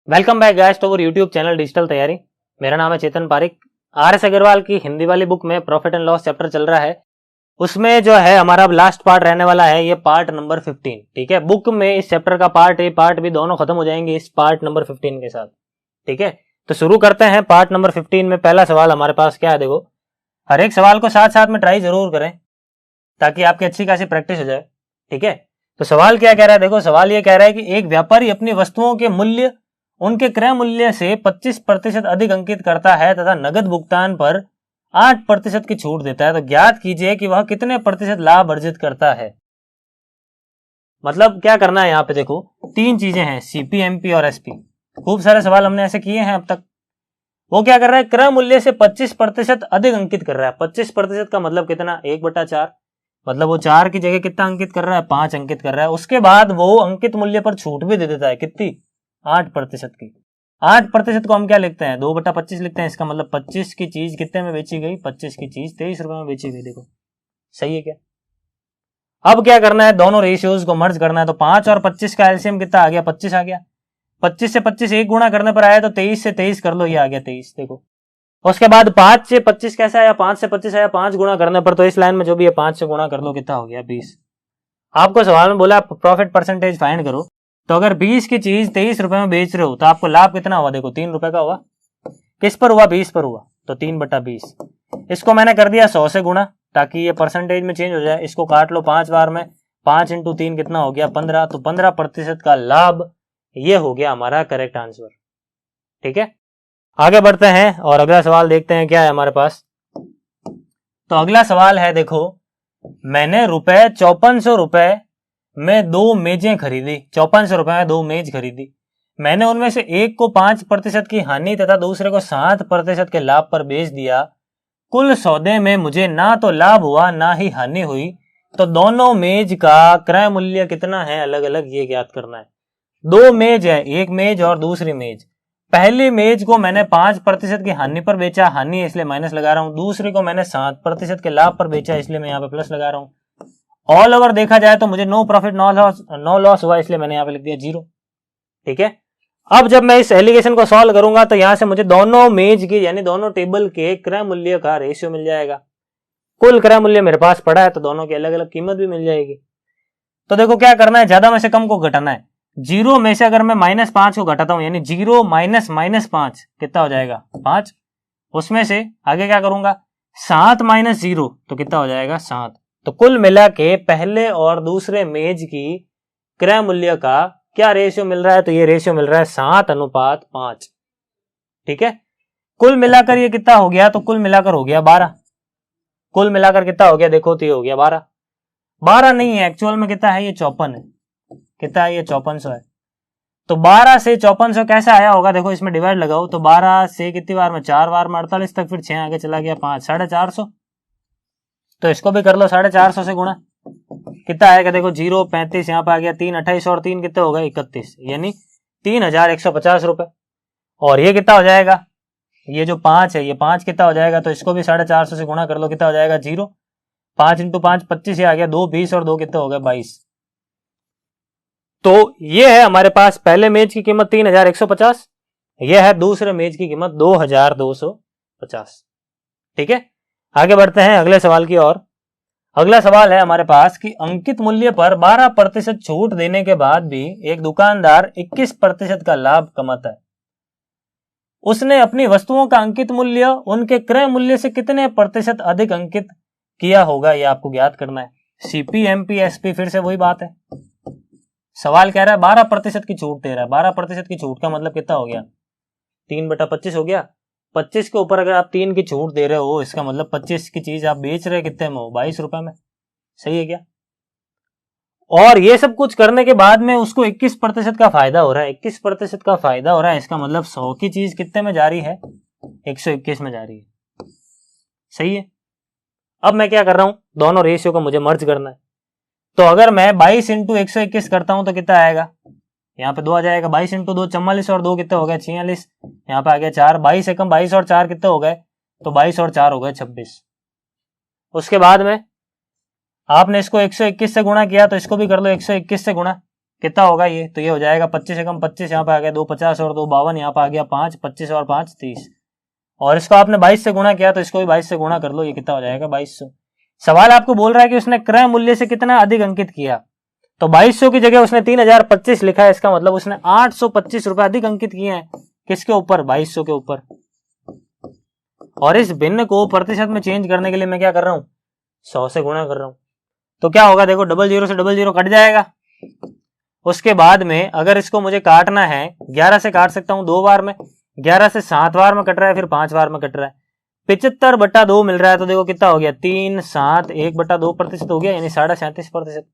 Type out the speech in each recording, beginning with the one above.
Welcome back guys to our YouTube channel digital Taiyari. मेरा नाम है चेतन पारिक। आर.एस. अग्रवाल की हिंदी वाली बुक में प्रॉफिट एंड लॉस चैप्टर चल रहा है। उसमें जो है हमारा अब लास्ट पार्ट रहने वाला है, ये पार्ट नंबर 15। ठीक है, बुक में इस चैप्टर का पार्ट ए पार्ट बी दोनों खत्म हो जाएंगे इस पार्ट नंबर 15 के साथ। ठीक है, तो शुरू करते हैं पार्ट नंबर 15 में। पहला सवाल हमारे पास क्या है, देखो हर एक सवाल को साथ साथ में ट्राई जरूर करें ताकि आपकी अच्छी खासी प्रैक्टिस हो जाए। ठीक है, तो सवाल क्या कह रहा है, देखो सवाल ये कह रहा है कि एक व्यापारी अपनी वस्तुओं के मूल्य उनके क्रय मूल्य से 25% अधिक अंकित करता है तथा नगद भुगतान पर 8% की छूट देता है, तो ज्ञात कीजिए कि वह कितने प्रतिशत लाभ अर्जित करता है। मतलब क्या करना है यहाँ पे, देखो तीन चीजें हैं, सीपी, एमपी और एसपी। खूब सारे सवाल हमने ऐसे किए हैं अब तक। वो क्या कर रहा है, क्रय मूल्य से 25% अधिक अंकित कर रहा है। 25% का मतलब कितना, 1/4। मतलब वो 4 की जगह कितना अंकित कर रहा है, 5 अंकित कर रहा है। उसके बाद वो अंकित मूल्य पर छूट भी दे देता है, कितनी, 8% की। 8% को हम क्या लिखते हैं, 2/25 लिखते हैं। इसका मतलब 25 की चीज कितने में बेची गई, 25 की चीज 23 रुपए में बेची गई। देखो सही है क्या। अब क्या करना है, दोनों रेशियोज को मर्ज करना है। तो 5 और 25 का एलसीएम कितना आ गया, 25 आ गया। 25 से 25 एक गुणा करने पर आया तो 23 से 23 कर लो, ये आ गया 23। देखो उसके बाद 5 से 25 कैसे आया, 5 से 25 आया, 5 गुणा करने पर, तो इस लाइन में जो भी है 5 से गुणा कर लो, कितना हो गया, 20। आपको सवाल में बोला प्रॉफिट परसेंटेज फाइंड करो, तो अगर 20 की चीज 23 रुपए में बेच रहे हो तो आपको लाभ कितना हुआ, देखो 3 रुपए का हुआ। किस पर हुआ, 20 पर हुआ, तो 3/20। इसको मैंने कर दिया 100 से गुणा ताकि ये परसेंटेज में चेंज हो जाए। इसको काट लो 5 बार में, 5 × 3 कितना हो गया, 15। तो 15% का लाभ, ये हो गया हमारा करेक्ट आंसर। ठीक है, आगे बढ़ते हैं और अगला सवाल देखते हैं क्या है हमारे पास। तो अगला सवाल है, देखो मैंने रुपए 5400 रुपए में 2 मेजें खरीदी। 5400 रुपए में 2 मेज खरीदी। मैंने उनमें से एक को 5% की हानि तथा दूसरे को 7% के लाभ पर बेच दिया। कुल सौदे में मुझे ना तो लाभ हुआ ना ही हानि हुई, तो दोनों मेज का क्रय मूल्य कितना है अलग अलग, ये ज्ञात करना है। 2 मेज है, एक मेज और दूसरी मेज। पहली मेज को मैंने 5% की हानि पर बेचा, हानि है इसलिए माइनस लगा रहा हूं। दूसरी को मैंने 7% के लाभ पर बेचा, इसलिए मैं यहाँ पे प्लस लगा रहा हूं। ऑल ओवर देखा जाए तो मुझे नो प्रॉफिट नो लॉस हुआ, इसलिए मैंने यहाँ पे लिख दिया 0। ठीक है, अब जब मैं इस एलिगेशन को सॉल्व करूंगा तो यहां से मुझे दोनों मेज के यानी दोनों टेबल के क्रय मूल्य का रेशियो मिल जाएगा। कुल क्रय मूल्य मेरे पास पड़ा है तो दोनों की अलग अलग कीमत भी मिल जाएगी। तो देखो क्या करना है, ज्यादा में से कम को घटाना है। 0 में से अगर मैं -5 को घटाता हूं, यानी 0 माइनस -5 कितना हो जाएगा, 5। उसमें से आगे क्या करूंगा, 7 - 0 तो कितना हो जाएगा, 7। तो कुल मिला के पहले और दूसरे मेज की क्रय मूल्य का क्या रेशियो मिल रहा है, तो ये रेशियो मिल रहा है 7:5। ठीक है, कुल मिलाकर ये कितना हो गया, तो कुल मिलाकर हो गया 12। कुल मिलाकर कितना हो गया, देखो तो ये हो गया 12। 12 नहीं है, एक्चुअल में कितना है, ये 54 है। कितना है, ये 5400 है। तो 12 से 5400 कैसे आया होगा, देखो इसमें डिवाइड लगाओ तो 12 से कितनी बार में, 4 बार में 48 तक, फिर 6 आगे चला गया 5, 450। तो इसको भी कर लो 450 से गुणा, कितना आएगा, देखो 0 35 यहाँ पे आ गया, 3 28 और 3 कितने हो गए, 31, यानी 3150 रुपए। और ये कितना हो जाएगा, ये जो 5 है, ये 5 कितना हो जाएगा, तो इसको भी 450 से गुणा कर लो, कितना हो जाएगा, 0। 5 × 5 25, ये आ गया 2 20 और 2 कितने हो गए, 22। तो ये है हमारे पास पहले मेज की कीमत 3150, यह है दूसरे मेज की कीमत 2250। ठीक है, आगे बढ़ते हैं अगले सवाल की ओर। अगला सवाल है हमारे पास कि अंकित मूल्य पर 12% छूट देने के बाद भी एक दुकानदार 21% का लाभ कमाता है। उसने अपनी वस्तुओं का अंकित मूल्य उनके क्रय मूल्य से कितने प्रतिशत अधिक अंकित किया होगा, यह आपको ज्ञात करना है। सीपी, एमपी, एसपी, फिर से वही बात है। सवाल कह रहा है 12% की छूट दे रहा है। 12% की छूट का मतलब कितना हो गया, 3/25 हो गया। 25 के ऊपर अगर आप 3 की छूट दे रहे हो, इसका मतलब 25 की चीज आप बेच रहे कितने में हो, 22 रुपए में। सही है क्या। और ये सब कुछ करने के बाद में उसको 21% का फायदा हो रहा है। 21% का फायदा हो रहा है, इसका मतलब 100 की चीज कितने में जा रही है, 121 में जा रही है। सही है। अब मैं क्या कर रहा हूं, दोनों रेशियो को मुझे मर्ज करना है। तो अगर मैं 22 × 121 करता हूं तो कितना आएगा, यहाँ पे 2 आ जाएगा। 22 × 2 44 और 2 कितने हो गए, 46। यहाँ पे आ गया 4। 22 एकम 22 और 4 कितने हो गए, तो 22 और 4 हो गए 26। उसके बाद में आपने इसको 121 से गुणा किया तो इसको भी कर लो 121 से गुणा, कितना होगा ये, तो ये हो जाएगा 25 से कम 25 यहाँ पे आ गया, 2 50 और 2 52 यहाँ पे आ गया 5, 25 और 5 30, और इसको आपने 22 से गुणा किया तो इसको भी 22 से गुणा कर लो, ये कितना हो जाएगा 2200। सवाल आपको बोल रहा है कि उसने क्रय मूल्य से कितना अधिक अंकित किया, तो 2200 की जगह उसने 3025 लिखा है, इसका मतलब उसने 825 रुपए अधिक अंकित किए हैं। किसके ऊपर, 2200 के ऊपर। और इस भिन्न को प्रतिशत में चेंज करने के लिए मैं क्या कर रहा हूं, 100 से गुणा कर रहा हूं। तो क्या होगा, देखो 00 से 00 कट जाएगा। उसके बाद में अगर इसको मुझे काटना है, 11 से काट सकता हूं 2 बार में, 11 से 7 बार में कट रहा है, फिर 5 बार में कट रहा है। 75/2 मिल रहा है, तो देखो कितना हो गया, 3 7 1/2% हो गया, यानी 37.5%।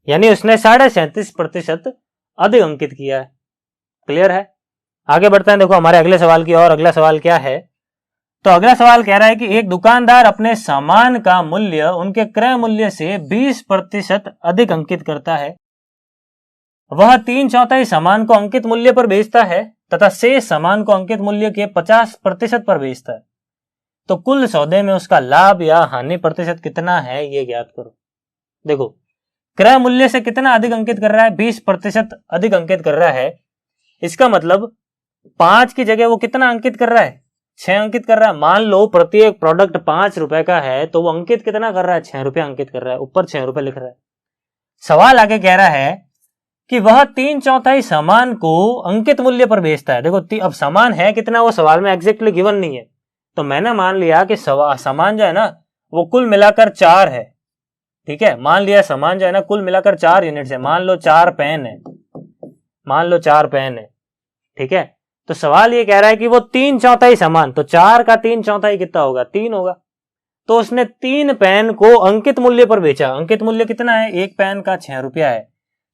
यानी उसने 37.5% अधिक अंकित किया है। क्लियर है। आगे बढ़ते हैं, देखो हमारे अगले सवाल की। और अगला सवाल क्या है, तो अगला सवाल कह रहा है कि एक दुकानदार अपने सामान का मूल्य उनके क्रय मूल्य से 20% अधिक अंकित करता है। वह 3/4 सामान को अंकित मूल्य पर बेचता है तथा शेष सामान को अंकित मूल्य के 50% पर बेचता है। तो कुल सौदे में उसका लाभ या हानि प्रतिशत कितना है, ये ज्ञात करो। देखो क्रय मूल्य से कितना अधिक अंकित कर रहा है, 20% अधिक अंकित कर रहा है। इसका मतलब 5 की जगह वो कितना अंकित कर रहा है, 6 अंकित कर रहा है। मान लो प्रत्येक प्रोडक्ट 5 रुपए का है, तो वो अंकित कितना कर रहा है, 6 रुपए अंकित कर रहा है, ऊपर 6 रुपए लिख रहा है। सवाल आगे कह रहा है कि वह 3/4 सामान को अंकित मूल्य पर बेचता है। देखो अब सामान है कितना, वो सवाल में एग्जैक्टली गिवन नहीं है, तो मैंने मान लिया कि सामान जो है ना वो कुल मिलाकर 4 है। ठीक है, मान लिया सामान जो है ना कुल मिलाकर 4 यूनिट है। मान लो 4 पेन है, मान लो 4 पेन है। ठीक है, तो सवाल ये कह रहा है कि वो 3/4 सामान, तो 4 का 3/4 कितना होगा, 3 होगा। तो उसने 3 पेन को अंकित मूल्य पर बेचा। अंकित मूल्य कितना है, एक पेन का 6 रुपया है,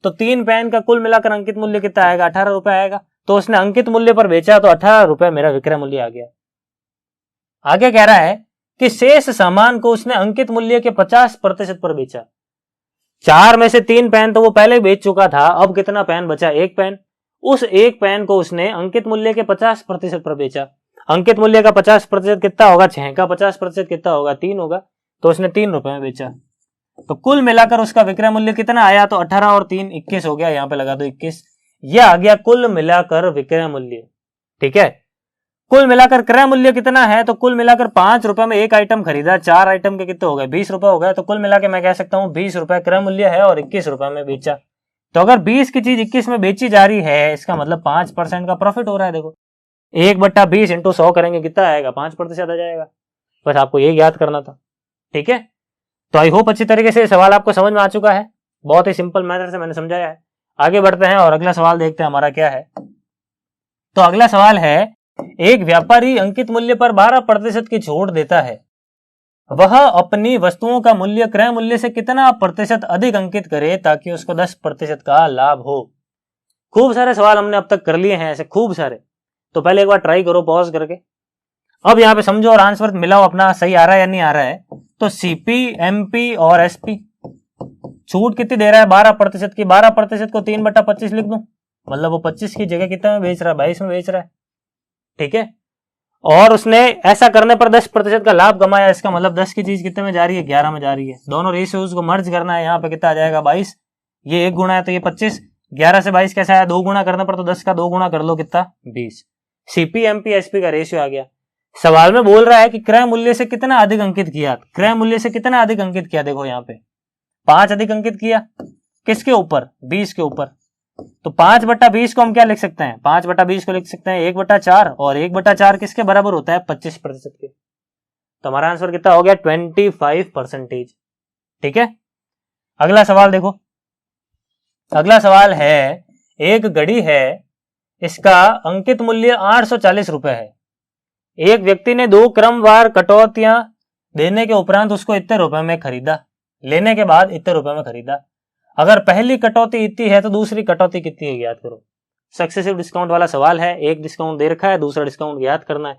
तो 3 पेन का कुल मिलाकर अंकित मूल्य कितना आएगा, 18 रुपए आएगा। तो उसने अंकित मूल्य पर बेचा, तो 18 रुपए मेरा विक्रय मूल्य आ गया। आगे कह रहा है कि शेष सामान को उसने अंकित मूल्य के 50% पर बेचा। 4 में से 3 पेन तो वो पहले बेच चुका था, अब कितना पेन बचा, एक पेन। उस एक पेन को उसने अंकित मूल्य के 50% पर बेचा। अंकित मूल्य का 50% कितना होगा, 6 का 50% कितना होगा, 3 होगा। तो उसने 3 रुपए में बेचा। तो कुल मिलाकर उसका विक्रय मूल्य कितना आया, तो 18 और 3 21 हो गया। यहां पे लगा दो 21। यह आ गया कुल मिलाकर विक्रय मूल्य। ठीक है, कुल मिलाकर क्रय मूल्य कितना है, तो कुल मिलाकर 5 रुपए में एक आइटम खरीदा, 4 आइटम के कितने हो गए, 20 रुपए हो गए। तो कुल मिलाकर मैं कह सकता हूं 20 रुपए क्रय मूल्य है और 21 रुपए में बेचा। तो अगर 20 की चीज 21 में बेची जा रही है, इसका मतलब 5% का प्रॉफिट हो रहा है। देखो 1/20 इंटू 100 करेंगे कितना आएगा, 5% आ जाएगा। बस आपको ये याद करना था। ठीक है, तो आई होप अच्छी तरीके से सवाल आपको समझ में आ चुका है। बहुत ही सिंपल मेथड से मैंने समझाया है। आगे बढ़ते हैं और अगला सवाल देखते हैं हमारा क्या है। तो अगला सवाल है, एक व्यापारी अंकित मूल्य पर 12% की छूट देता है। वह अपनी वस्तुओं का मूल्य क्रय मूल्य से कितना प्रतिशत अधिक अंकित करे ताकि उसको 10% का लाभ हो। खूब सारे सवाल हमने अब तक कर लिए हैं, ऐसे खूब सारे। तो पहले एक बार ट्राई करो पॉज करके। अब यहां पे समझो और आंसर मिलाओ अपना, सही आ रहा है या नहीं आ रहा है। तो सीपी, एमपी और एसपी छूट कितनी दे रहा है, 12% की। 12% को 3/25 लिख दूं, मतलब वो 25 की जगह कितने में बेच रहा है, 22 में बेच रहा है। ठीक है, और उसने ऐसा करने पर 10% का लाभ कमाया। इसका मतलब 10 की चीज कितने में जा रही है, 11 में जा रही है। दोनों रेशियोज को मर्ज करना है। यहाँ पे कितना आ जाएगा, 22। ये 1 गुना है तो ये 25। 11 से 22 कैसा आया, 2 गुना करने पर, तो 10 का 2 गुना कर लो, कितना, 20। सीपी, एमपी, एसपी का रेशियो आ गया। सवाल में बोल रहा है कि क्रय मूल्य से कितना अधिक अंकित किया। क्रय मूल्य से कितना अधिक अंकित किया, देखो यहाँ पे 5 अधिक अंकित किया। किसके ऊपर, 20 के ऊपर। तो 5/20 को हम क्या लिख सकते हैं, 5/20 को लिख सकते हैं 1/4, और 1/4 किसके बराबर होता है, 25% के। तो हमारा आंसर कितना हो गया, 25%। ठीक है, अगला सवाल देखो। अगला सवाल है, एक घड़ी है, इसका अंकित मूल्य 840 रुपए है। एक व्यक्ति ने 2 क्रमवार कटौतियां देने के उपरांत उसको इतने रुपए में खरीदा। लेने के बाद इतने रुपए में खरीदा। अगर पहली कटौती इतनी है तो दूसरी कटौती कितनी है, याद करो। सक्सेसिव डिस्काउंट वाला सवाल है, एक डिस्काउंट दे रखा है, दूसरा डिस्काउंट याद करना है।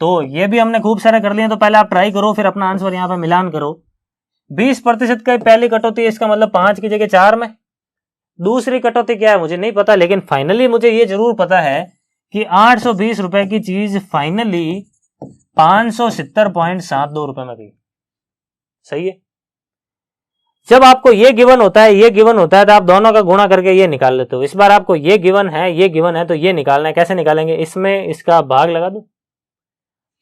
तो ये भी हमने खूब सारे कर लिए, तो पहले आप ट्राई करो, फिर अपना आंसर यहाँ पे मिलान करो। 20% का पहली कटौती है, इसका मतलब 5 की जगह 4 में। दूसरी कटौती क्या है मुझे नहीं पता, लेकिन फाइनली मुझे ये जरूर पता है कि 820 रुपए की चीज फाइनली 570.72 रुपए में गई। सही है। जब आपको ये गिवन होता है, ये गिवन होता है, तो आप दोनों का गुणा करके ये निकाल लेते हो। इस बार आपको ये गिवन है, ये गिवन है, तो ये निकालना है। कैसे निकालेंगे? इसमें इसका भाग लगा दो।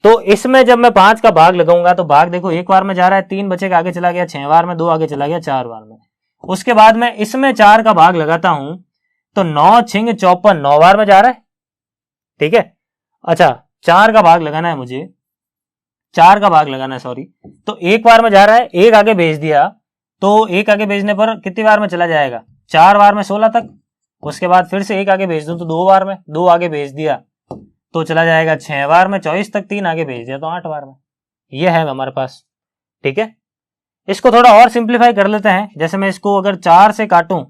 तो इसमें जब मैं 5 का भाग लगाऊंगा तो भाग देखो, एक बार में जा रहा है, 3 बचे का आगे चला गया, 6 बार में, 2 आगे चला गया, 4 बार में। उसके बाद में इसमें 4 का भाग लगाता हूं तो 9 छिंग 54, 9 बार में जा रहा है। ठीक है, अच्छा 4 का भाग लगाना है मुझे, 4 का भाग लगाना है, सॉरी। तो एक बार में जा रहा है, एक आगे भेज दिया, तो एक आगे भेजने पर कितनी बार में चला जाएगा? 4 बार में 16 तक। उसके बाद फिर से एक आगे भेज दूं तो 2 बार में, 2 आगे भेज दिया तो चला जाएगा 6 बार में, 24 तक, 3 आगे भेज दिया तो 8 बार में। ये है हमारे पास। ठीक है, इसको थोड़ा और सिंप्लीफाई कर लेते हैं। जैसे मैं इसको अगर 4 से काटूं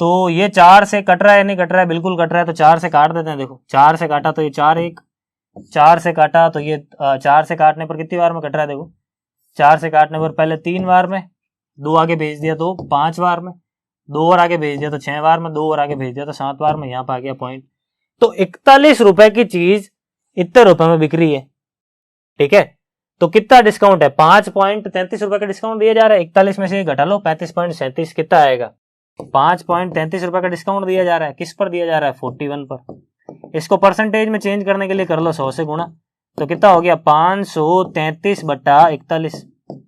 तो ये 4 से कट रहा है, नहीं कट रहा है? बिल्कुल कट रहा है, तो 4 से काट देते हैं। देखो 4 से काटा तो ये 4 1, 4 से काटा तो ये 4 से काटने पर कितनी बार में कट रहा है? देखो 4 से काटने पर पहले 3 बार में, 2 आगे भेज दिया तो 5 बार में, 2 और आगे भेज दिया तो 6 बार में, 2 और आगे भेज दिया तो 7 बार में। यहाँ पर आ गया पॉइंट। तो 41 रुपए की चीज इतने रुपए में बिक रही है। ठीक है, तो कितना डिस्काउंट है? 5.33 रुपए का डिस्काउंट दिया जा रहा है। 41 में से घटा लो, 35.37 कितना आएगा? 5.33 रुपए का डिस्काउंट दिया जा रहा है। किस पर दिया जा रहा है? 41 पर। इसको परसेंटेज में चेंज करने के लिए कर लो 100 से गुणा, तो कितना हो गया? 533/41।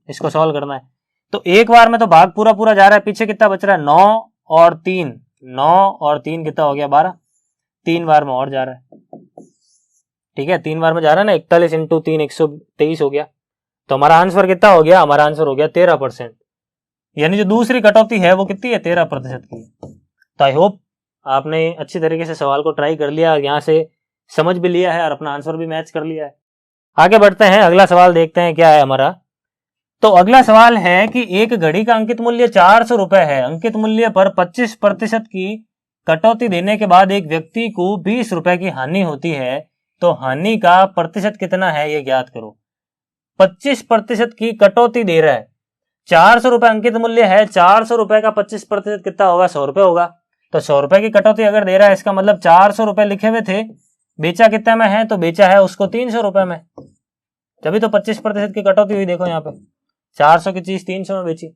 इसको सॉल्व करना है। तो एक बार में तो भाग पूरा पूरा जा रहा है, पीछे कितना बच रहा है? 9 और 3, 9 और 3 कितना हो गया? 12। 3 बार में और जा रहा है। ठीक है, 3 बार में जा रहा है ना, 41 × 3 123 हो गया। तो हमारा आंसर कितना हो गया? हमारा आंसर हो गया 13%। यानी जो दूसरी कटौती है वो कितनी है? 13% की। तो आई होप आपने अच्छी तरीके से सवाल को ट्राई कर लिया, यहाँ से समझ भी लिया है और अपना आंसर भी मैच कर लिया है। आगे बढ़ते हैं, अगला सवाल देखते हैं क्या है हमारा। तो अगला सवाल है कि एक घड़ी का अंकित मूल्य 400 रुपए है। अंकित मूल्य पर 25% की कटौती देने के बाद एक व्यक्ति को 20 रुपए की हानि होती है, तो हानि का प्रतिशत कितना है ये ज्ञात करो। 25% की कटौती दे रहा है, 400 रुपए अंकित मूल्य है, 400 रुपए का 25% कितना होगा? 100 रुपए होगा। तो 100 रुपए की कटौती अगर दे रहा है, इसका मतलब 400 रुपए लिखे हुए थे, बेचा कितने में है? तो बेचा है उसको 300 रुपए में, तभी तो 25% की कटौती हुई। देखो यहाँ पे 400 की चीज 300 में बेची।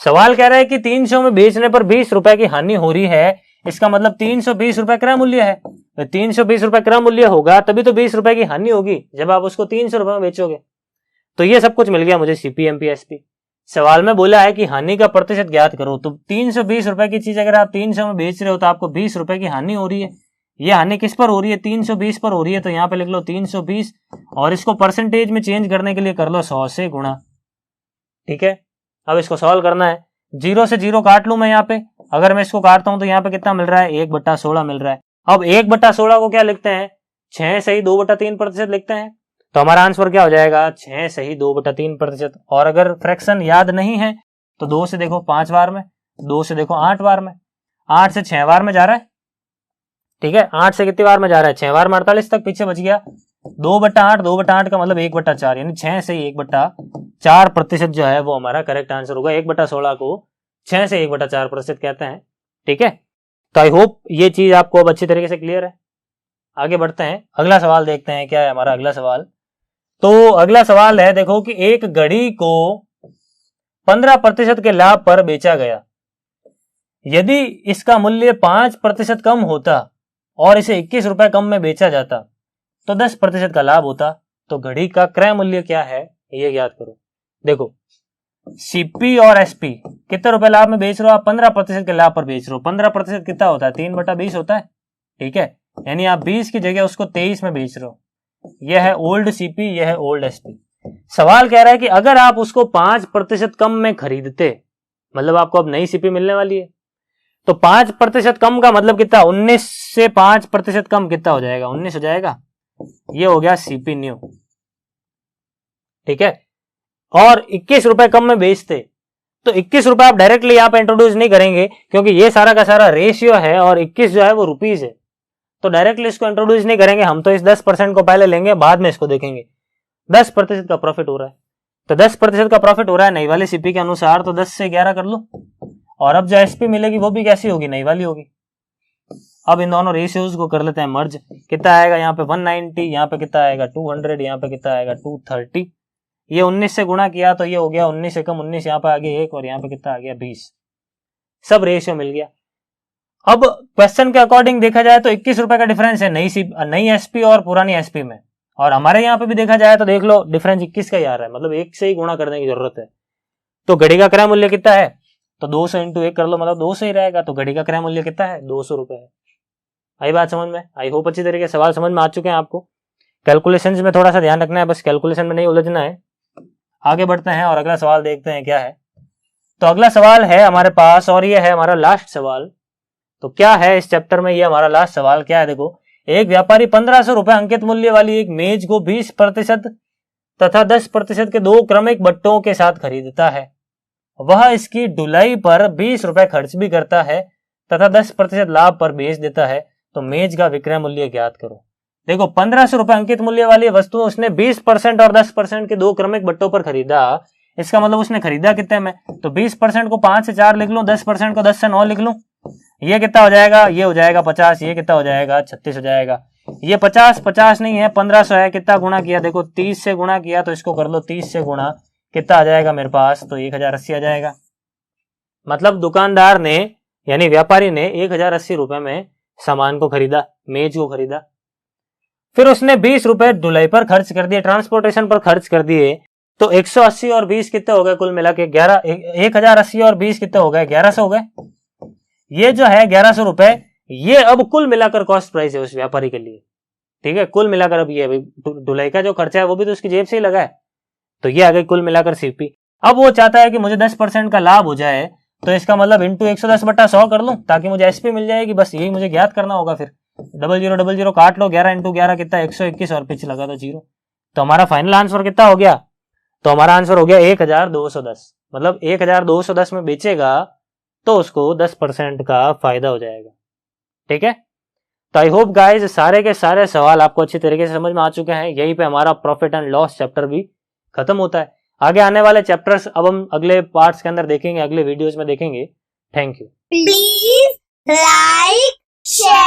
सवाल कह रहा है कि 300 में बेचने पर 20 रुपए की हानि हो रही है, इसका मतलब 320 रुपए क्रय मूल्य है। तो 320 रुपए क्रय मूल्य होगा तभी तो 20 रुपए की हानि होगी जब आप उसको 300 रुपए में बेचोगे। तो ये सब कुछ मिल गया मुझे CPMPSP। सवाल में बोला है कि हानि का प्रतिशत ज्ञात करो, तो 320 रुपए की चीज अगर आप 300 में बेच रहे हो तो आपको 20 रुपए की हानि हो रही है। ये हानि किस पर हो रही है? 320 पर हो रही है। तो यहाँ पे लिख लो 320 और इसको परसेंटेज में चेंज करने के लिए कर लो 100 से गुणा। ठीक है, अब इसको सॉल्व करना है। 0 से 0 काट लू मैं यहाँ पे। अगर मैं इसको काटता हूं तो यहाँ पे कितना मिल रहा है? 1/16 मिल रहा है। अब 1/16 को क्या लिखते हैं? 6 सही 2/3% लिखते हैं। तो हमारा आंसर क्या हो जाएगा? 6 सही 2/3%। और अगर फ्रैक्शन याद नहीं है तो 2 से देखो 5 बार में, 2 से देखो 8 बार में, 8 से 6 बार में जा रहा है। ठीक है, 8 से कितनी बार में जा रहा है? 6 बार में 48 तक पीछे बच गया। 2/8, 2/8 का मतलब 1/4, यानी 6 से 1/4% जो है वो हमारा करेक्ट आंसर होगा। 1/16 को 6 से 1/4% कहते हैं। ठीक है, तो आई होप ये चीज आपको अब अच्छी तरीके से क्लियर है। आगे बढ़ते हैं, अगला सवाल देखते हैं क्या है हमारा अगला सवाल। तो अगला सवाल है, देखो कि एक घड़ी को 15% के लाभ पर बेचा गया। यदि इसका मूल्य 5% कम होता और इसे 21 रुपए कम में बेचा जाता तो 10% का लाभ होता। तो घड़ी का क्रय मूल्य क्या है ये ज्ञात करो। देखो CP और SP कितने रुपए लाभ में बेच रहे हो आप? 15% के लाभ पर बेच रहे हो। 15% कितना होता है? 3/20 होता है। ठीक है, यानी आप 20 की जगह उसको 23 में बेच रहे हो। यह है ओल्ड CP, यह है ओल्ड SP। सवाल कह रहा है कि अगर आप उसको 5% कम में खरीदते, मतलब आपको अब नई CP मिलने वाली है, तो 5% कम का मतलब कितना? 19 से 5% कम कितना हो जाएगा? 19 हो जाएगा। ये हो गया CP न्यू। ठीक है, और 21 रुपए कम में बेचते तो 21 रुपए आप डायरेक्टली यहां पे इंट्रोड्यूस नहीं करेंगे, क्योंकि ये सारा का सारा रेशियो है और 21 जो है वो रुपीज है, तो डायरेक्टली इसको इंट्रोड्यूस नहीं करेंगे। हम तो इस 10% को पहले लेंगे, बाद में इसको देखेंगे। 10% का प्रॉफिट हो रहा है, तो 10% का प्रॉफिट हो रहा है नई वाली CP के अनुसार, तो 10 से 11 कर लो। और अब जो SP मिलेगी वो भी कैसी होगी? नई वाली होगी। अब इन दोनों रेशियोज को कर लेते हैं मर्ज। कितना आएगा यहाँ पे? 190, यहाँ पे कितना आएगा? 200, यहाँ पे कितना आएगा? 230। ये 19 से गुणा किया तो ये हो गया 19 एकम 19, यहाँ पे आ गया 1 और यहाँ पे कितना आ गया 20, सब रेशियो मिल गया। अब क्वेश्चन के अकॉर्डिंग देखा जाए तो 21 रुपए का डिफरेंस है नई एसपी और पुरानी एसपी में, और हमारे यहाँ पे भी देखा जाए तो देख लो डिफरेंस 21 का ही आ रहा है, मतलब 1 से ही गुणा करने की जरूरत है। तो घड़ी का क्रय मूल्य कितना है, तो 200 इंटू 1 कर लो, मतलब 200 ही रहेगा। तो घड़ी का क्रय मूल्य कितना है, 200 रुपए है। आई बात समझ में? आई होप अच्छी तरीके सवाल समझ में आ चुके हैं आपको। कैलकुलेशंस में थोड़ा सा ध्यान रखना है, बस कैलकुलेशन में नहीं उलझना है। आगे बढ़ते हैं और अगला सवाल देखते हैं क्या है। तो अगला सवाल है हमारे पास, और ये है हमारा लास्ट सवाल। तो क्या है इस चैप्टर में, ये हमारा लास्ट सवाल क्या है, देखो। एक व्यापारी 1500 रुपए अंकित मूल्य वाली एक मेज को 20% तथा 10% के 2 क्रमिक बट्टों के साथ खरीदता है। वह इसकी ढुलाई पर 20 रुपए खर्च भी करता है तथा 10% लाभ पर बेच देता है। तो मेज का विक्रय मूल्य ज्ञात करो। देखो 1500 रुपए अंकित मूल्य वाली वस्तु उसने 20% और 10% के 2 क्रमिक बट्टों पर खरीदा। इसका मतलब उसने खरीदा कितने में, तो 20% को 5 से 4 लिख लूं, 10% को 10 से 9 लिख लूं। ये कितना हो जाएगा, ये हो जाएगा 50, ये कितना हो जाएगा 36 हो जाएगा। ये 50 नहीं है, 1500 है। कितना गुणा किया, देखो 30 से गुणा किया, तो इसको कर लो 30 से गुणा, कितना आ जाएगा मेरे पास, तो 1080 आ जाएगा। मतलब दुकानदार ने यानी व्यापारी ने 1080 रुपए में सामान को खरीदा, मेज को खरीदा। फिर उसने 20 रुपए ढुलाई पर खर्च कर दिए, ट्रांसपोर्टेशन पर खर्च कर दिए। तो 180 और 20 कितने हो गए, कुल मिला के 1080 और 20 कितने हो गए, 1100 हो गए। ये जो है 1100 रुपए, ये अब कुल मिलाकर कॉस्ट प्राइस है उस व्यापारी के लिए। ठीक है, कुल मिलाकर अब ये ढुलाई का जो खर्चा है वो भी तो उसकी जेब से ही लगा है, तो ये आ गई कुल मिलाकर सीपी। अब वो चाहता है कि मुझे 10% का लाभ हो जाए, तो इसका मतलब इंटू 110/100 कर लूं ताकि मुझे एसपी मिल जाएगी। बस यही मुझे ज्ञात करना होगा। फिर 0000 काट लो, 11 इंटू 11 कितना 121 और पिछ लगा दो 0। तो हमारा फाइनल आंसर कितना हो गया, तो हमारा आंसर हो गया 1210। मतलब 1210 में बेचेगा तो उसको 10% का फायदा हो जाएगा। ठीक है, तो आई होप गाइस सारे के सारे सवाल आपको अच्छी तरीके से समझ में आ चुके हैं। यहीं पे हमारा प्रॉफिट एंड लॉस चैप्टर भी खत्म होता है। आगे आने वाले चैप्टर्स अब हम अगले पार्ट्स के अंदर देखेंगे, अगले वीडियोस में देखेंगे। Thank you. Please like share